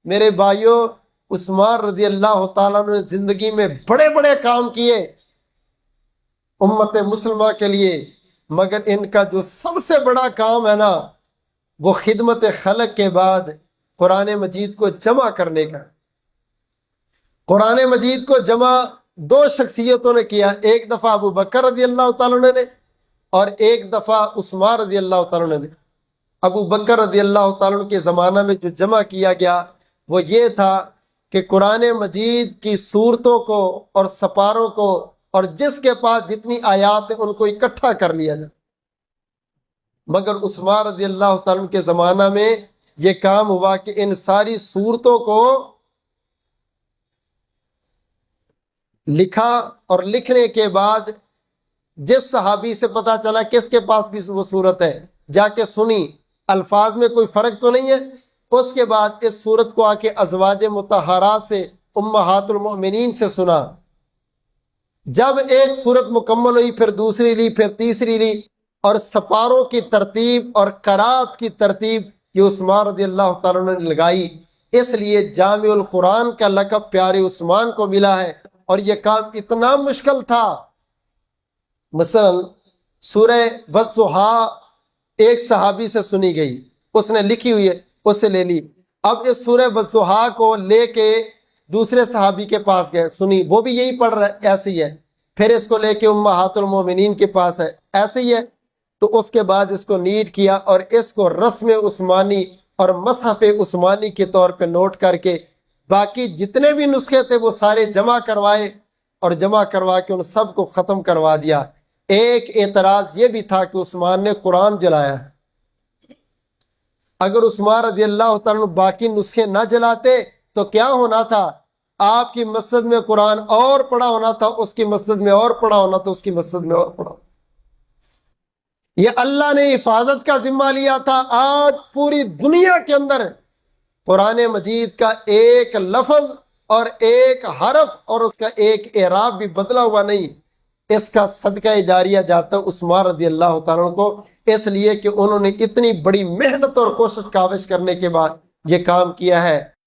میرے بھائیوں، عثمان رضی اللہ تعالیٰ نے زندگی میں بڑے بڑے کام کیے امت مسلمہ کے لیے، مگر ان کا جو سب سے بڑا کام ہے نا، وہ خدمت خلق کے بعد قرآن مجید کو جمع کرنے کا۔ قرآن مجید کو جمع دو شخصیتوں نے کیا، ایک دفعہ ابو بکر رضی اللہ تعالیٰ نے اور ایک دفعہ عثمان رضی اللہ تعالیٰ نے۔ ابو بکر رضی اللہ تعالیٰ کے زمانہ میں جو جمع کیا گیا وہ یہ تھا کہ قرآن مجید کی صورتوں کو اور سپاروں کو اور جس کے پاس جتنی آیات ہیں ان کو اکٹھا کر لیا جائے۔ مگر عثمان رضی اللہ تعالیٰ کے زمانہ میں یہ کام ہوا کہ ان ساری صورتوں کو لکھا، اور لکھنے کے بعد جس صحابی سے پتا چلا کس کے پاس بھی وہ صورت ہے، جا کے سنی، الفاظ میں کوئی فرق تو نہیں ہے، اس کے بعد اس صورت کو آ کے ازواج مطہرات سے، امہات المؤمنین سے سنا۔ جب ایک صورت مکمل ہوئی پھر دوسری لی، پھر تیسری لی، اور سپاروں کی ترتیب اور قرات کی ترتیب یہ عثمان رضی اللہ تعالیٰ نے لگائی۔ اس لیے جامع القرآن کا لقب پیارے عثمان کو ملا ہے، اور یہ کام اتنا مشکل تھا۔ مثلا سورہ والضحیٰ ایک صحابی سے سنی گئی، اس نے لکھی ہوئی ہے، اس سے لے لی۔ اب اس سورہ والضحیٰ کو لے کے دوسرے صحابی کے پاس گئے، سنی، وہ بھی یہی پڑھ رہا ہے، ایسے ہی ہے۔ پھر اس کو لے کے امہات المومنین کے پاس ہے، ایسے ہی ہے۔ تو اس کے بعد اس کو نیٹ کیا اور اس کو رسم عثمانی اور مصحف عثمانی کے طور پہ نوٹ کر کے باقی جتنے بھی نسخے تھے وہ سارے جمع کروائے، اور جمع کروا کے ان سب کو ختم کروا دیا۔ ایک اعتراض یہ بھی تھا کہ عثمان نے قرآن جلایا۔ اگر عثمان رضی اللہ تعالیٰ باقی نسخے نہ جلاتے تو کیا ہونا تھا؟ آپ کی مسجد میں قرآن اور پڑھا ہونا تھا، اس کی مسجد میں اور پڑھا ہونا تھا، اس کی مسجد میں اور پڑھا۔ یہ اللہ نے حفاظت کا ذمہ لیا تھا۔ آج پوری دنیا کے اندر قرآن مجید کا ایک لفظ اور ایک حرف اور اس کا ایک اعراب بھی بدلا ہوا نہیں۔ اس کا صدقہ جاریہ جاتا ہے عثمان رضی اللہ تعالیٰ کو، اس لیے کہ انہوں نے اتنی بڑی محنت اور کوشش کاوش کرنے کے بعد یہ کام کیا ہے۔